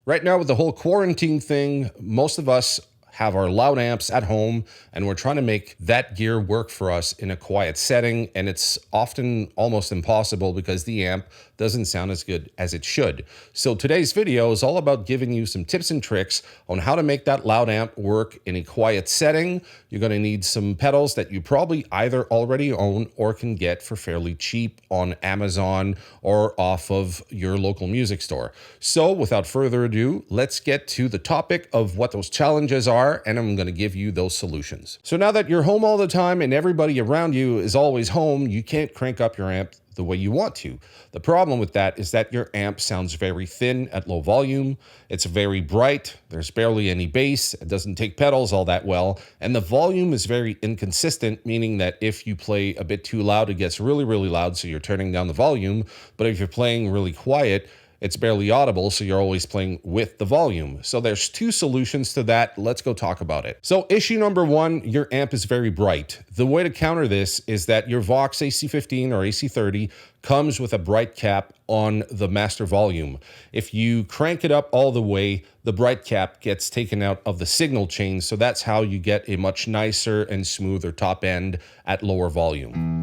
Right now, with the whole quarantine thing, most of us have our loud amps at home and we're trying to make that gear work for us in a quiet setting, and it's often almost impossible because the amp doesn't sound as good as it should. So today's video is all about giving you some tips and tricks on how to make that loud amp work in a quiet setting. You're going to need some pedals that you probably either already own or can get for fairly cheap on Amazon or off of your local music store. So without further ado, let's get to the topic of what those challenges are, and I'm going to give you those solutions. So now that you're home all the time and everybody around you is always home, you can't crank up your amp the way you want to. The problem with that is that your amp sounds very thin at low volume. It's very bright. There's barely any bass. It doesn't take pedals all that well. And the volume is very inconsistent, meaning that if you play a bit too loud, it gets really, really loud, so you're turning down the volume. But if you're playing really quiet, it's barely audible, so you're always playing with the volume. So there's two solutions to that. Let's go talk about it. So issue number one, your amp is very bright. The way to counter this is that your Vox AC15 or AC30 comes with a bright cap on the master volume. If you crank it up all the way, the bright cap gets taken out of the signal chain, so that's how you get a much nicer and smoother top end at lower volume.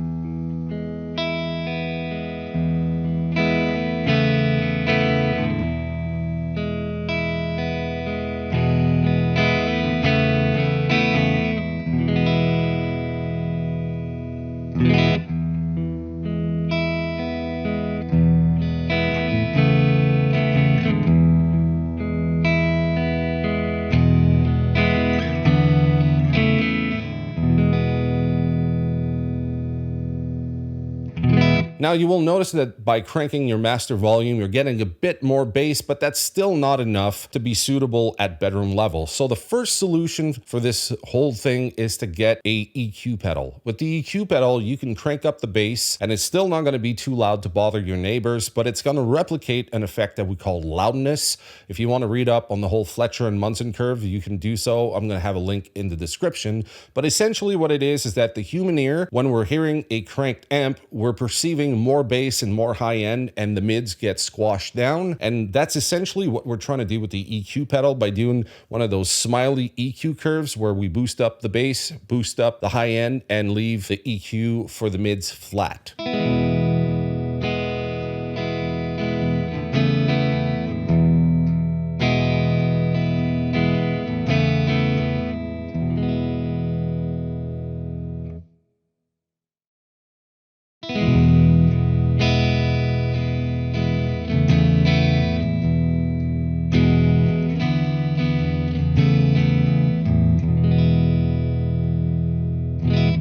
Now you will notice that by cranking your master volume, you're getting a bit more bass, but that's still not enough to be suitable at bedroom level. So the first solution for this whole thing is to get a EQ pedal. With the EQ pedal, you can crank up the bass and it's still not going to be too loud to bother your neighbors, but it's going to replicate an effect that we call loudness. If you want to read up on the whole Fletcher and Munson curve, you can do so. I'm going to have a link in the description. But essentially what it is that the human ear, when we're hearing a cranked amp, we're perceiving more bass and more high end, and the mids get squashed down. And that's essentially what we're trying to do with the EQ pedal by doing one of those smiley EQ curves where we boost up the bass, boost up the high end, and leave the EQ for the mids flat.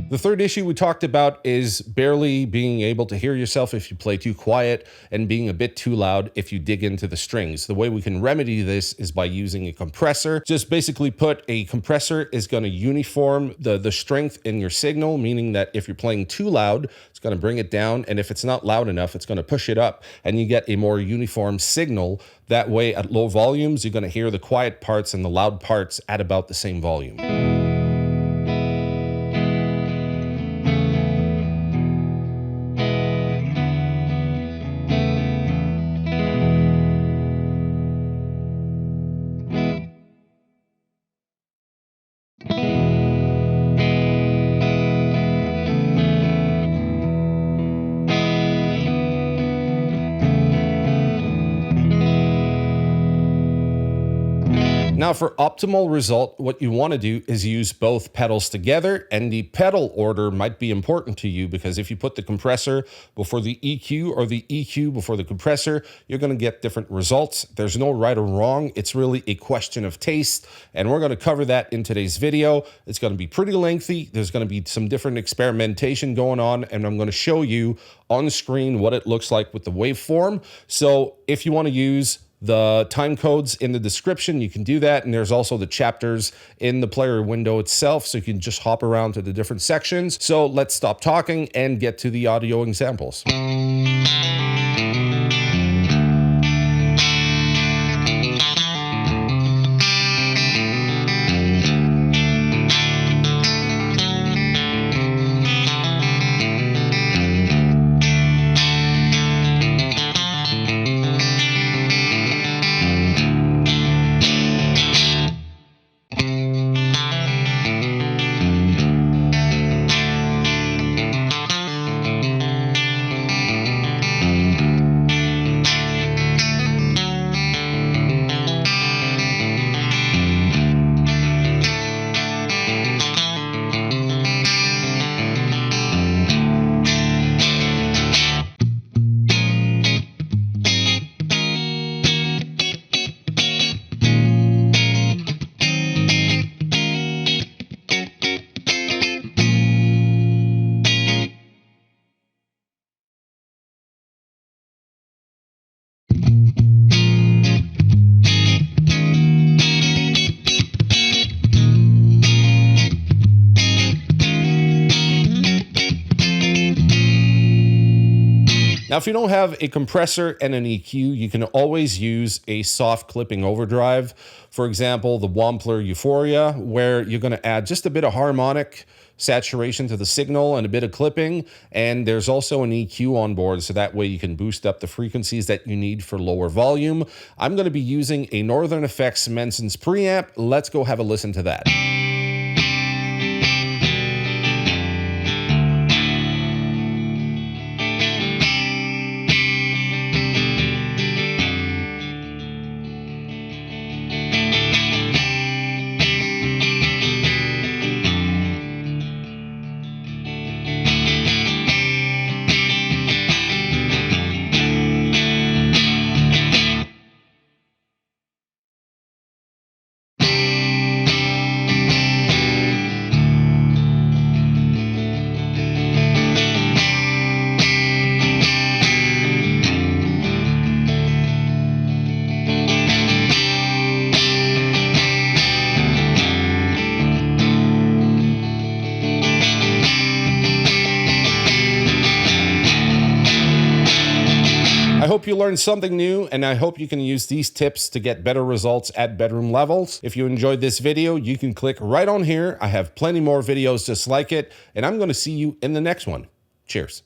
The third issue we talked about is barely being able to hear yourself if you play too quiet and being a bit too loud if you dig into the strings. The way we can remedy this is by using a compressor. Just basically put a compressor is going to uniform the strength in your signal, meaning that if you're playing too loud, it's going to bring it down, and if it's not loud enough, it's going to push it up, and you get a more uniform signal. That way, at low volumes, you're going to hear the quiet parts and the loud parts at about the same volume. Now for optimal result, what you want to do is use both pedals together, and the pedal order might be important to you because if you put the compressor before the EQ or the EQ before the compressor, you're going to get different results. There's no right or wrong. It's really a question of taste, and we're going to cover that in today's video. It's going to be pretty lengthy. There's going to be some different experimentation going on, and I'm going to show you on screen what it looks like with the waveform. So if you want to use the time codes in the description, you can do that, and there's also the chapters in the player window itself, so you can just hop around to the different sections. So let's stop talking and get to the audio examples. Now, if you don't have a compressor and an EQ, you can always use a soft clipping overdrive. For example, the Wampler Euphoria, where you're going to add just a bit of harmonic saturation to the signal and a bit of clipping. And there's also an EQ on board, so that way you can boost up the frequencies that you need for lower volume. I'm going to be using a Northern Effects Munson's preamp. Let's go have a listen to that. I hope you learned something new, and I hope you can use these tips to get better results at bedroom levels. If you enjoyed this video, you can click right on here. I have plenty more videos just like it, and I'm going to see you in the next one. Cheers.